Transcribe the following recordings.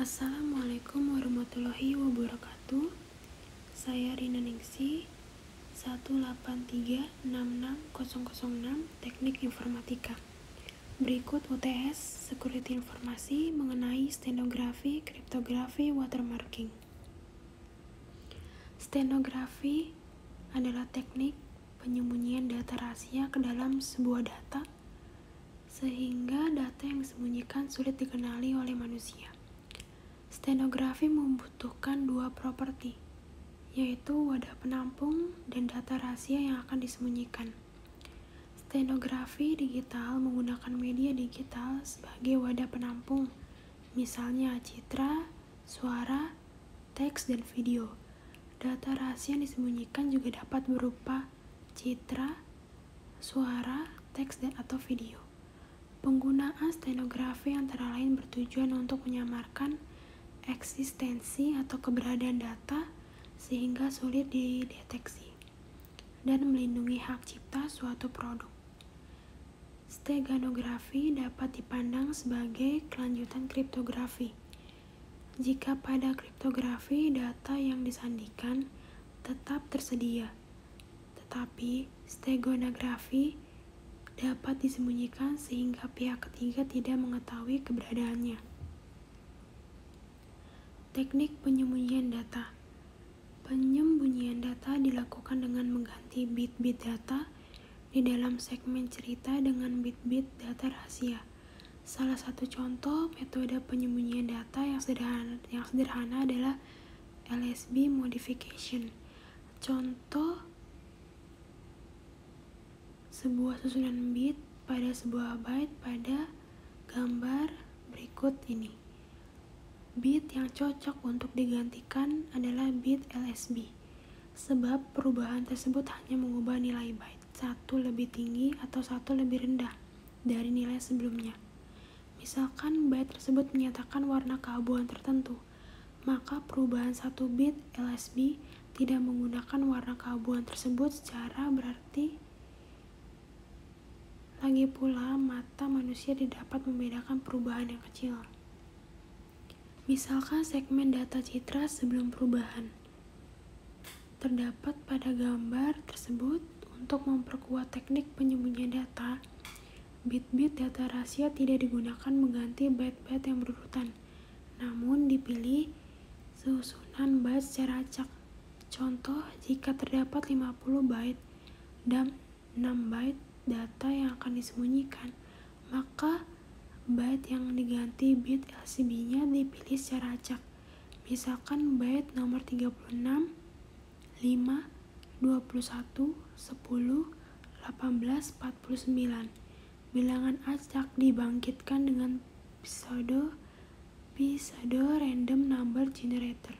Assalamualaikum warahmatullahi wabarakatuh. Saya Rina Ningsi, 183660006 Teknik Informatika. Berikut UTS Security Informasi mengenai stenografi, kriptografi, watermarking. Stenografi adalah teknik penyembunyian data rahasia ke dalam sebuah data, sehingga data yang disembunyikan sulit dikenali oleh manusia. Stenografi membutuhkan dua properti, yaitu wadah penampung dan data rahasia yang akan disembunyikan. Stenografi digital menggunakan media digital sebagai wadah penampung, misalnya citra, suara, teks, dan video. Data rahasia yang disembunyikan juga dapat berupa citra, suara, teks, dan atau video. Penggunaan stenografi antara lain bertujuan untuk menyamarkan eksistensi atau keberadaan data sehingga sulit dideteksi dan melindungi hak cipta suatu produk. Steganografi dapat dipandang sebagai kelanjutan kriptografi. Jika pada kriptografi data yang disandikan tetap tersedia, tetapi steganografi dapat disembunyikan sehingga pihak ketiga tidak mengetahui keberadaannya. Teknik penyembunyian data. Penyembunyian data dilakukan dengan mengganti bit-bit data di dalam segmen cerita dengan bit-bit data rahasia. Salah satu contoh metode penyembunyian data yang sederhana adalah LSB modification. Contoh sebuah susunan bit pada sebuah byte pada gambar berikut ini. Bit yang cocok untuk digantikan adalah bit LSB, sebab perubahan tersebut hanya mengubah nilai byte satu lebih tinggi atau satu lebih rendah dari nilai sebelumnya. Misalkan byte tersebut menyatakan warna keabuan tertentu, maka perubahan satu bit LSB tidak menggunakan warna keabuan tersebut secara berarti. Lagi pula, mata manusia tidak dapat membedakan perubahan yang kecil. Misalkan segmen data citra sebelum perubahan terdapat pada gambar tersebut. Untuk memperkuat teknik penyembunyian data, bit-bit data rahasia tidak digunakan mengganti byte-byte yang berurutan, namun dipilih susunan byte secara acak. Contoh, jika terdapat 50 byte dan 6 byte data yang akan disembunyikan, maka byte yang diganti bit LSB-nya dipilih secara acak. Misalkan byte nomor 36, 5, 21, 10, 18, 49. Bilangan acak dibangkitkan dengan pseudo random number generator.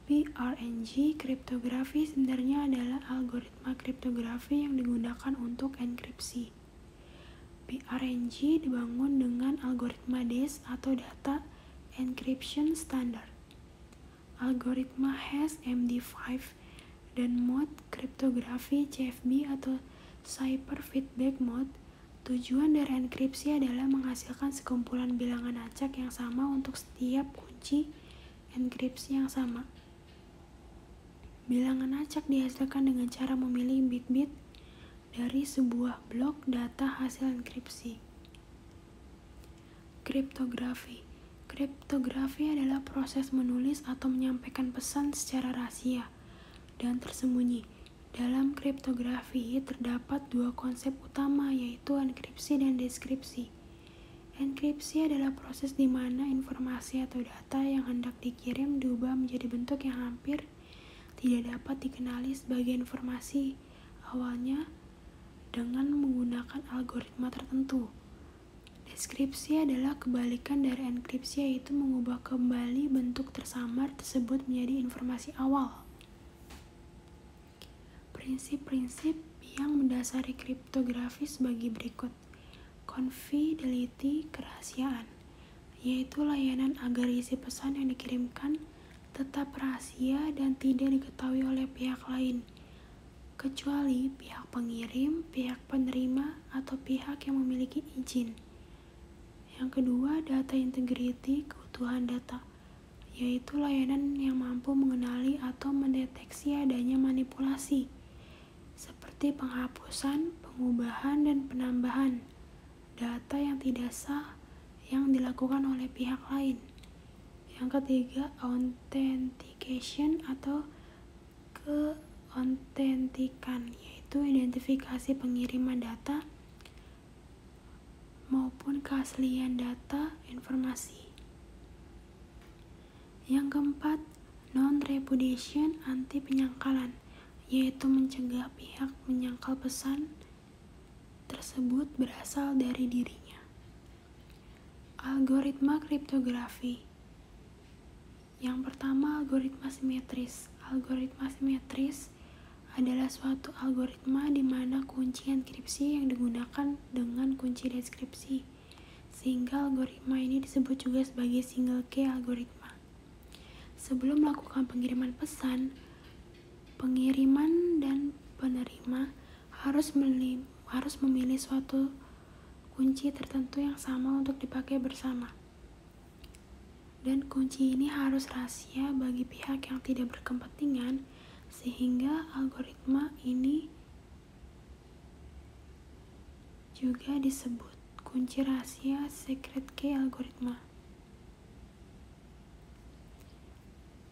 PRNG kriptografi sebenarnya adalah algoritma kriptografi yang digunakan untuk enkripsi. PRNG dibangun dengan algoritma DES atau Data Encryption Standard, algoritma hash MD5, dan mode kriptografi CFB atau Cipher Feedback Mode. Tujuan dari enkripsi adalah menghasilkan sekumpulan bilangan acak yang sama untuk setiap kunci enkripsi yang sama. Bilangan acak dihasilkan dengan cara memilih bit-bit dari sebuah blok data hasil enkripsi. Kriptografi. Kriptografi adalah proses menulis atau menyampaikan pesan secara rahasia dan tersembunyi. Dalam kriptografi terdapat dua konsep utama, yaitu enkripsi dan deskripsi. Enkripsi adalah proses di mana informasi atau data yang hendak dikirim diubah menjadi bentuk yang hampir tidak dapat dikenali sebagai informasi awalnya dengan menggunakan algoritma tertentu. Deskripsi adalah kebalikan dari enkripsi, yaitu mengubah kembali bentuk tersamar tersebut menjadi informasi awal. Prinsip-prinsip yang mendasari kriptografi sebagai berikut. Confidentiality, kerahasiaan, yaitu layanan agar isi pesan yang dikirimkan tetap rahasia dan tidak diketahui oleh pihak lain, kecuali pihak pengirim, pihak penerima, atau pihak yang memiliki izin. Yang kedua, data integrity, keutuhan data, yaitu layanan yang mampu mengenali atau mendeteksi adanya manipulasi, seperti penghapusan, pengubahan, dan penambahan data yang tidak sah yang dilakukan oleh pihak lain. Yang ketiga, authentication atau keautentikan, yaitu identifikasi pengiriman data maupun keaslian data informasi. Yang keempat, non-repudiation, anti penyangkalan, yaitu mencegah pihak menyangkal pesan tersebut berasal dari dirinya. Algoritma kriptografi. Yang pertama, algoritma simetris. Algoritma simetris adalah suatu algoritma di mana kunci enkripsi yang digunakan dengan kunci deskripsi, sehingga algoritma ini disebut juga sebagai single key algoritma. Sebelum melakukan pengiriman pesan, pengiriman dan penerima harus memilih suatu kunci tertentu yang sama untuk dipakai bersama. Dan kunci ini harus rahasia bagi pihak yang tidak berkepentingan, sehingga algoritma ini juga disebut kunci rahasia secret key algoritma.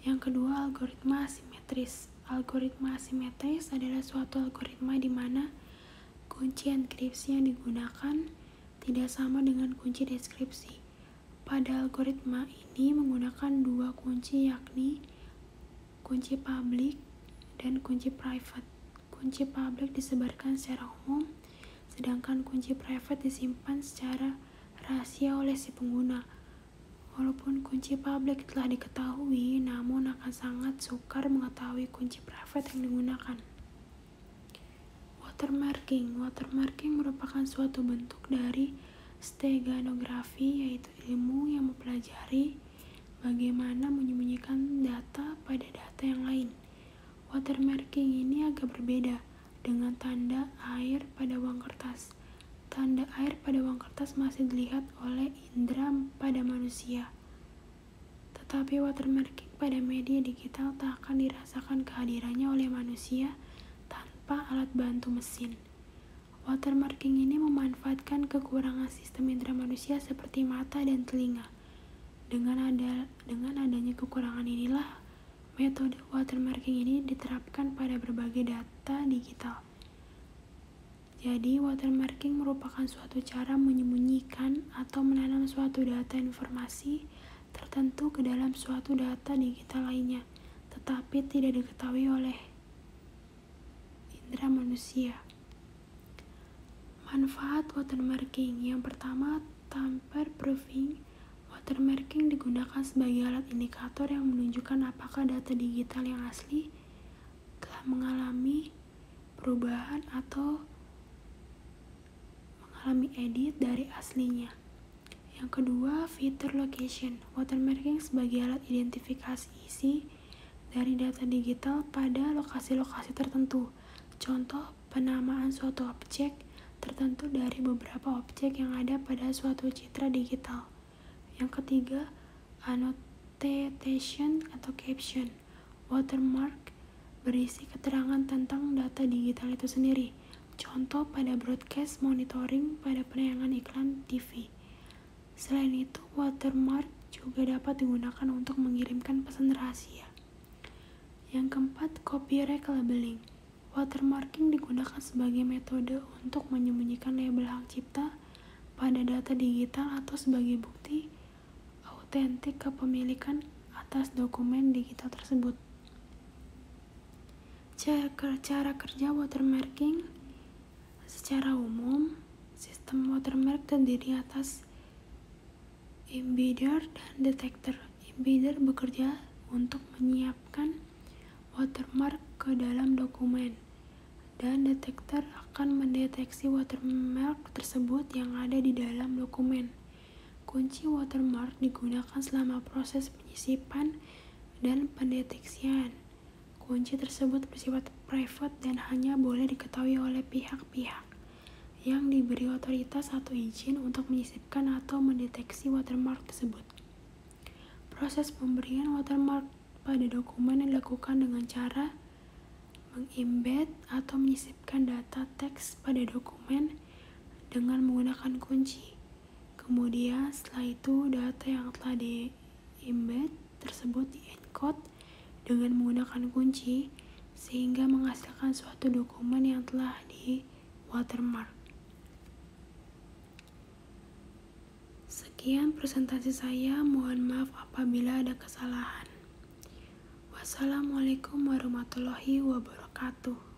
Yang kedua, algoritma asimetris. Algoritma asimetris adalah suatu algoritma di mana kunci enkripsi yang digunakan tidak sama dengan kunci deskripsi. Pada algoritma ini menggunakan dua kunci, yakni kunci public dan kunci private. Kunci public disebarkan secara umum, sedangkan kunci private disimpan secara rahasia oleh si pengguna. Walaupun kunci public telah diketahui, namun akan sangat sukar mengetahui kunci private yang digunakan. Watermarking. Watermarking merupakan suatu bentuk dari steganografi, yaitu ilmu yang mempelajari bagaimana menyembunyikan data pada data yang lain. Watermarking ini agak berbeda dengan tanda air pada uang kertas. Tanda air pada uang kertas masih dilihat oleh indera pada manusia. Tetapi watermarking pada media digital tak akan dirasakan kehadirannya oleh manusia tanpa alat bantu mesin. Watermarking ini memanfaatkan kekurangan sistem indera manusia seperti mata dan telinga. Dengan adanya kekurangan inilah, metode watermarking ini diterapkan pada berbagai data digital. Jadi, watermarking merupakan suatu cara menyembunyikan atau menanam suatu data informasi tertentu ke dalam suatu data digital lainnya, tetapi tidak diketahui oleh indera manusia. Manfaat watermarking. Yang pertama, tamper proofing. Watermarking digunakan sebagai alat indikator yang menunjukkan apakah data digital yang asli telah mengalami perubahan atau mengalami edit dari aslinya. Yang kedua, feature location. Watermarking sebagai alat identifikasi isi dari data digital pada lokasi-lokasi tertentu. Contoh, penamaan suatu objek tertentu dari beberapa objek yang ada pada suatu citra digital. Yang ketiga, annotation atau caption. Watermark berisi keterangan tentang data digital itu sendiri. Contoh pada broadcast monitoring pada penayangan iklan TV. Selain itu, watermark juga dapat digunakan untuk mengirimkan pesan rahasia. Yang keempat, copyright labeling. Watermarking digunakan sebagai metode untuk menyembunyikan label hak cipta pada data digital atau sebagai bukti autentik kepemilikan atas dokumen digital tersebut. Cara kerja watermarking. Secara umum, sistem watermark terdiri atas embedder dan detector. Embedder bekerja untuk menyiapkan watermark ke dalam dokumen, dan detektor akan mendeteksi watermark tersebut yang ada di dalam dokumen. Kunci watermark digunakan selama proses penyisipan dan pendeteksian. Kunci tersebut bersifat private dan hanya boleh diketahui oleh pihak-pihak yang diberi otoritas atau izin untuk menyisipkan atau mendeteksi watermark tersebut. Proses pemberian watermark pada dokumen dilakukan dengan cara mengembed atau menyisipkan data teks pada dokumen dengan menggunakan kunci. Kemudian setelah itu data yang telah di-embed tersebut di-encode dengan menggunakan kunci sehingga menghasilkan suatu dokumen yang telah di-watermark. Sekian presentasi saya, mohon maaf apabila ada kesalahan. Wassalamualaikum warahmatullahi wabarakatuh.